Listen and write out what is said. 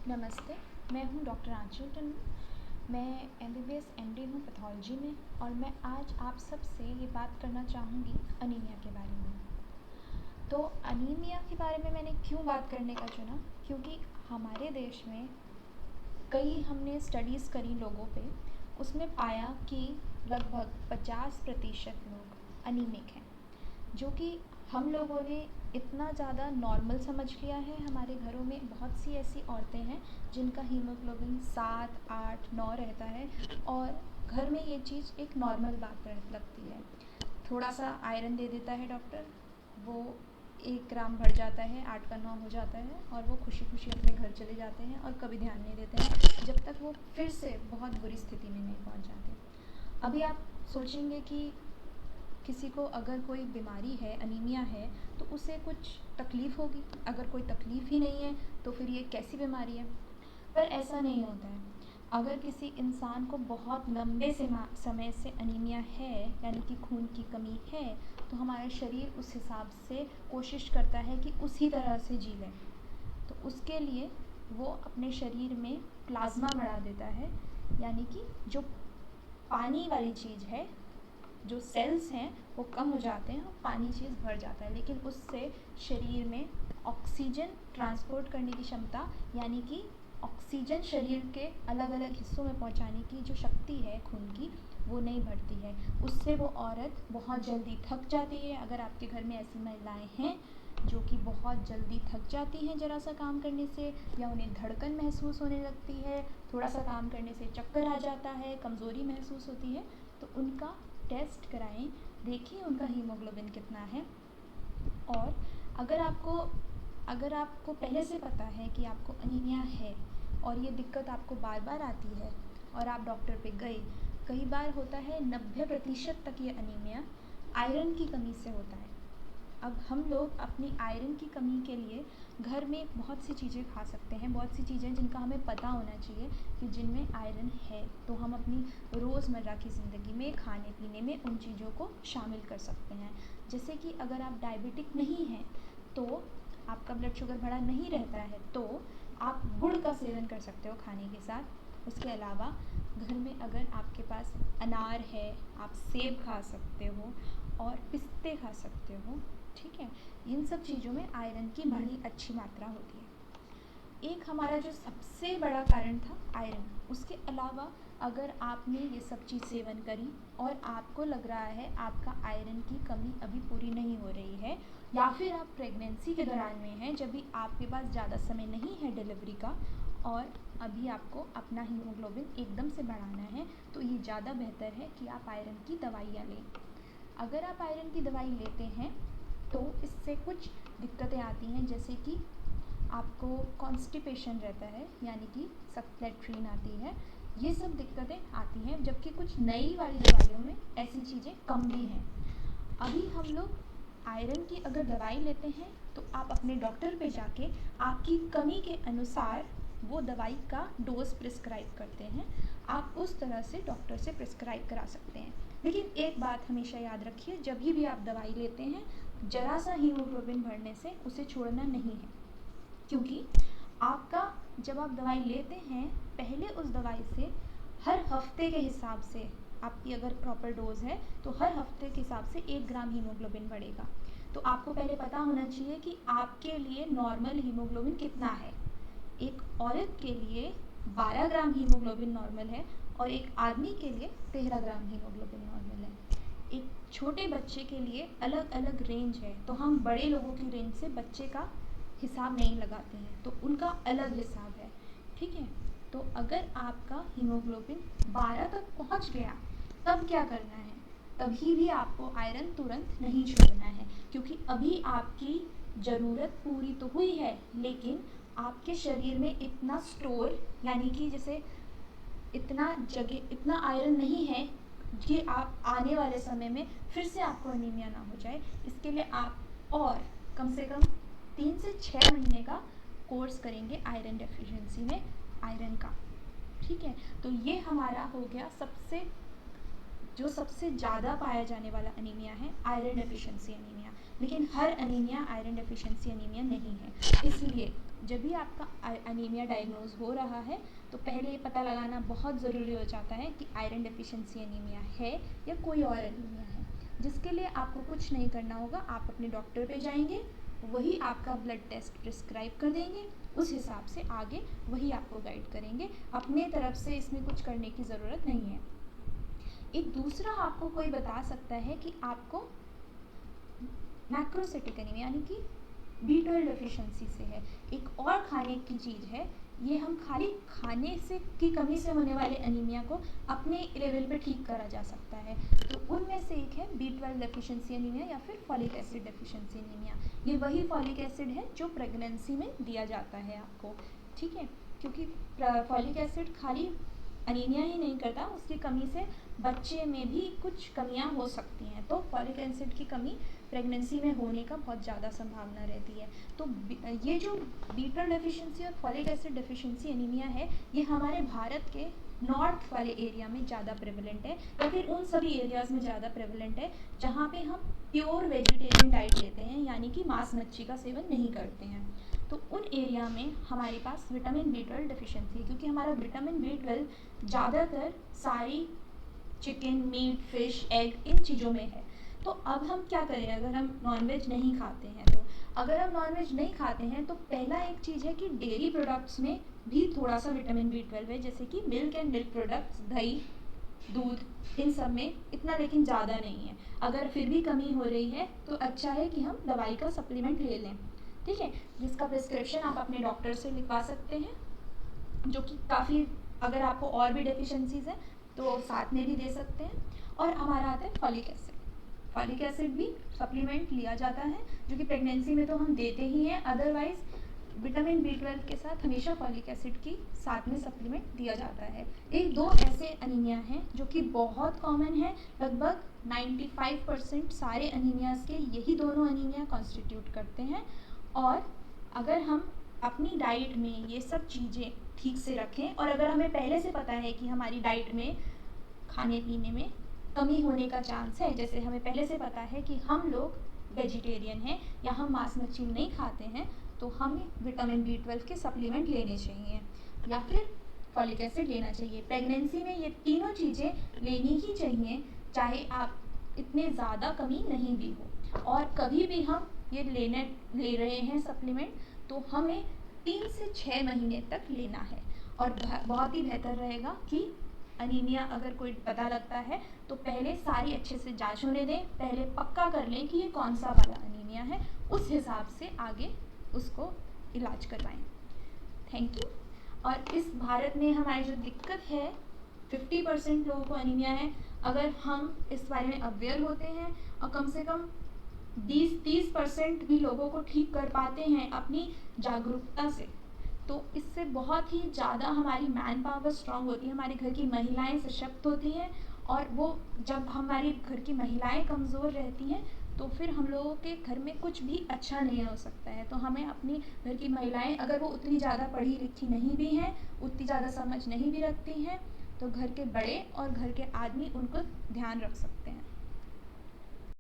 नमस्ते, मैं हूँ डॉक्टर आंचल टंडन। मैं एमबीबीएस एमडी हूँ पैथोलॉजी में और मैं आज आप सबसे ये बात करना चाहूँगी अनीमिया के बारे में। तो अनीमिया के बारे में मैंने क्यों बात करने का चुना, क्योंकि हमारे देश में कई हमने स्टडीज़ करी लोगों पे, उसमें पाया कि लगभग 50% लोग अनीमिक हैं, जो कि हम लोगों ने इतना ज़्यादा नॉर्मल समझ लिया है। हमारे घरों में बहुत सी ऐसी औरतें हैं जिनका हीमोग्लोबिन 7, 8, 9 रहता है और घर में ये चीज़ एक नॉर्मल बात लगती है। थोड़ा सा आयरन दे देता है डॉक्टर, वो 1 ग्राम बढ़ जाता है, 8 का 9 हो जाता है और वो खुशी खुशी अपने घर चले जाते हैं और कभी ध्यान नहीं देते हैं जब तक वो फिर से बहुत बुरी स्थिति में नहीं पहुंच जाते। अभी आप सोचेंगे कि किसी को अगर कोई बीमारी है, अनीमिया है, तो उसे कुछ तकलीफ़ होगी। अगर कोई तकलीफ़ ही नहीं है तो फिर ये कैसी बीमारी है? पर ऐसा नहीं होता है। अगर किसी इंसान को बहुत लंबे समय से अनीमिया है, यानी कि खून की कमी है, तो हमारा शरीर उस हिसाब से कोशिश करता है कि उसी तरह से जी लें। तो उसके लिए वो अपने शरीर में प्लाज्मा बढ़ा देता है, यानी कि जो पानी वाली चीज़ है, जो सेल्स हैं वो कम हो जाते हैं और पानी चीज़ भर जाता है। लेकिन उससे शरीर में ऑक्सीजन ट्रांसपोर्ट करने की क्षमता, यानी कि ऑक्सीजन शरीर के अलग अलग हिस्सों में पहुंचाने की जो शक्ति है खून की, वो नहीं बढ़ती है। उससे वो औरत बहुत जल्दी थक जाती है। अगर आपके घर में ऐसी महिलाएं हैं जो कि बहुत जल्दी थक जाती हैं ज़रा सा काम करने से, या उन्हें धड़कन महसूस होने लगती है, थोड़ा सा काम करने से चक्कर आ जाता है, कमज़ोरी महसूस होती है, तो उनका टेस्ट कराएं, देखिए उनका हीमोग्लोबिन कितना है। और अगर आपको पहले से पता है कि आपको अनीमिया है और ये दिक्कत आपको बार बार आती है और आप डॉक्टर पे गए, कई बार होता है 90% तक ये अनीमिया आयरन की कमी से होता है। अब हम लोग अपनी आयरन की कमी के लिए घर में बहुत सी चीज़ें खा सकते हैं, बहुत सी चीज़ें जिनका हमें पता होना चाहिए कि जिनमें आयरन है, तो हम अपनी रोज़मर्रा की ज़िंदगी में खाने पीने में उन चीज़ों को शामिल कर सकते हैं। जैसे कि अगर आप डायबिटिक नहीं हैं, तो आपका ब्लड शुगर बढ़ा नहीं रहता है, तो आप गुड़ का सेवन कर सकते हो खाने के साथ। उसके अलावा घर में अगर आपके पास अनार है, आप सेब खा सकते हो और पिस्ते खा सकते हो, ठीक है। इन सब चीज़ों में आयरन की बड़ी अच्छी मात्रा होती है। एक हमारा जो सबसे बड़ा कारण था आयरन, उसके अलावा अगर आपने ये सब चीज़ सेवन करी और आपको लग रहा है आपका आयरन की कमी अभी पूरी नहीं हो रही है, या फिर आप प्रेगनेंसी के दौरान में हैं, जब भी आपके पास ज़्यादा समय नहीं है डिलीवरी का और अभी आपको अपना हीमोग्लोबिन एकदम से बढ़ाना है, तो ये ज़्यादा बेहतर है कि आप आयरन की दवाइयाँ लें। अगर आप आयरन की दवाई लेते हैं तो इससे कुछ दिक्कतें आती हैं, जैसे कि आपको कॉन्स्टिपेशन रहता है, यानी कि सख्त लैट्रीन आती है। ये सब दिक्कतें आती हैं, जबकि कुछ नई वाली दवाइयों में ऐसी चीज़ें कम भी हैं। अभी हम लोग आयरन की अगर दवाई लेते हैं तो आप अपने डॉक्टर पे जाके आपकी कमी के अनुसार वो दवाई का डोज प्रिस्क्राइब करते हैं। आप उस तरह से डॉक्टर से प्रिस्क्राइब करा सकते हैं। लेकिन एक बात हमेशा याद रखिए, जब भी आप दवाई लेते हैं, ज़रा सा हीमोग्लोबिन बढ़ने से उसे छोड़ना नहीं है, क्योंकि आपका जब आप दवाई लेते हैं, पहले उस दवाई से हर हफ्ते के हिसाब से, आपकी अगर प्रॉपर डोज है तो हर हफ्ते के हिसाब से 1 ग्राम हीमोग्लोबिन बढ़ेगा। तो आपको पहले पता होना चाहिए कि आपके लिए नॉर्मल हीमोग्लोबिन कितना है। एक औरत के लिए 12 ग्राम हीमोग्लोबिन नॉर्मल है और एक आदमी के लिए 13 ग्राम हीमोग्लोबिन नॉर्मल है। एक छोटे बच्चे के लिए अलग अलग रेंज है, तो हम बड़े लोगों की रेंज से बच्चे का हिसाब नहीं लगाते हैं, तो उनका अलग हिसाब है, ठीक है। तो अगर आपका हीमोग्लोबिन 12 तक पहुंच गया, तब क्या करना है? तभी भी आपको आयरन तुरंत नहीं छोड़ना है, क्योंकि अभी आपकी ज़रूरत पूरी तो हुई है, लेकिन आपके शरीर में इतना स्टोर, यानी कि जैसे इतना जगह, इतना आयरन नहीं है कि आप आने वाले समय में फिर से आपको अनीमिया ना हो जाए। इसके लिए आप और कम से कम 3 से 6 महीने का कोर्स करेंगे आयरन डेफिशिएंसी में आयरन का, ठीक है। तो ये हमारा हो गया सबसे ज़्यादा पाया जाने वाला अनीमिया है आयरन डेफिशिएंसी अनीमिया। लेकिन हर अनीमिया आयरन डेफिशिएंसी अनीमिया नहीं है, इसलिए जब भी आपका अनीमिया डायग्नोज हो रहा है तो पहले ये पता लगाना बहुत ज़रूरी हो जाता है कि आयरन डेफिशिएंसी अनीमिया है या कोई और अनीमिया है, जिसके लिए आपको कुछ नहीं करना होगा। आप अपने डॉक्टर पे जाएंगे, वही आपका ब्लड टेस्ट प्रिस्क्राइब कर देंगे, उस हिसाब से आगे वही आपको गाइड करेंगे। अपने तरफ से इसमें कुछ करने की ज़रूरत नहीं है। एक दूसरा आपको कोई बता सकता है कि आपको मैक्रोसाइटिक एनीमिया यानी कि B12 डेफिशिएंसी से है। एक और खाने की चीज़ है, ये हम खाली खाने से की कमी से होने वाले अनीमिया को अपने लेवल पे ठीक करा जा सकता है। तो उनमें से एक है B12 डेफिशिएंसी एनीमिया या फिर फॉलिक एसिड डेफिशिएंसी एनीमिया। ये वही फॉलिक एसिड है जो प्रेगनेंसी में दिया जाता है आपको, ठीक है। क्योंकि फॉलिक एसिड खाली अनीमिया ही नहीं करता, उसकी कमी से बच्चे में भी कुछ कमियां हो सकती हैं। तो फॉलिक एसिड की कमी प्रेगनेंसी में होने का बहुत ज़्यादा संभावना रहती है। तो ये जो B12 डेफिशिएंसी और फॉलिक एसिड डेफिशिएंसी एनीमिया है, ये हमारे भारत के नॉर्थ वाले एरिया में ज़्यादा प्रेवलेंट है, या फिर उन सभी एरियाज़ में ज़्यादा प्रेवलेंट है जहाँ पे हम प्योर वेजिटेरियन डाइट लेते हैं, यानी कि मांस मच्छी का सेवन नहीं करते हैं। तो उन एरिया में हमारे पास विटामिन B12 डेफिशिएंसी है, क्योंकि हमारा विटामिन B12 ज़्यादातर सारी चिकन, मीट, फिश, एग इन चीज़ों में है। तो अब हम क्या करें, अगर हम नॉनवेज नहीं खाते हैं तो अगर हम नॉनवेज नहीं खाते हैं तो पहला एक चीज़ है कि डेयरी प्रोडक्ट्स में भी थोड़ा सा विटामिन B12 है, जैसे कि मिल्क एंड मिल्क प्रोडक्ट्स, दही, दूध, इन सब में इतना लेकिन ज़्यादा नहीं है। अगर फिर भी कमी हो रही है तो अच्छा है कि हम दवाई का सप्लीमेंट ले लें, ठीक है, जिसका प्रिस्क्रिप्शन आप अपने डॉक्टर से लिखवा सकते हैं, जो कि काफ़ी, अगर आपको और भी डेफिशिएंसीज हैं तो साथ में भी दे सकते हैं। और हमारा आता है फॉलिक एसिड। फॉलिक एसिड भी सप्लीमेंट लिया जाता है, जो कि प्रेगनेंसी में तो हम देते ही हैं, अदरवाइज विटामिन B12 के साथ हमेशा फॉलिक एसिड की साथ में सप्लीमेंट दिया जाता है। एक दो ऐसे अनीमिया हैं जो कि बहुत कॉमन है, लगभग 95% सारे अनीमियाज़ के यही दोनों अनीमिया कॉन्स्टिट्यूट करते हैं। और अगर हम अपनी डाइट में ये सब चीज़ें ठीक से रखें, और अगर हमें पहले से पता है कि हमारी डाइट में खाने पीने में कमी होने का चांस है, जैसे हमें पहले से पता है कि हम लोग वेजिटेरियन हैं या हम मांस मच्छी नहीं खाते हैं, तो हमें विटामिन B12 के सप्लीमेंट लेने चाहिए या फिर फॉलिक एसिड लेना चाहिए। प्रेगनेंसी में ये तीनों चीज़ें लेनी ही चाहिए, चाहे आप इतने ज़्यादा कमी नहीं भी हो। और कभी भी हम ये ले रहे हैं सप्लीमेंट, तो हमें 3 से 6 महीने तक लेना है। और बहुत ही बेहतर रहेगा कि अनीमिया अगर कोई पता लगता है तो पहले सारी अच्छे से जांच होने दें, पहले पक्का कर लें कि ये कौन सा वाला अनीमिया है, उस हिसाब से आगे उसको इलाज करवाएं। Thank you. और इस भारत में हमारी जो दिक्कत है, 50% लोगों को अनीमिया है। अगर हम इस बारे में अवेयर होते हैं और कम से कम 20-30% भी लोगों को ठीक कर पाते हैं अपनी जागरूकता से, तो इससे बहुत ही ज़्यादा हमारी मैन पावर स्ट्रांग होती है, हमारे घर की महिलाएं सशक्त होती हैं। और वो जब हमारी घर की महिलाएं कमज़ोर रहती हैं तो फिर हम लोगों के घर में कुछ भी अच्छा नहीं हो सकता है। तो हमें अपनी घर की महिलाएं, अगर वो उतनी ज़्यादा पढ़ी लिखी नहीं भी हैं, उतनी ज़्यादा समझ नहीं भी रखती हैं, तो घर के बड़े और घर के आदमी उनको ध्यान रख सकते हैं।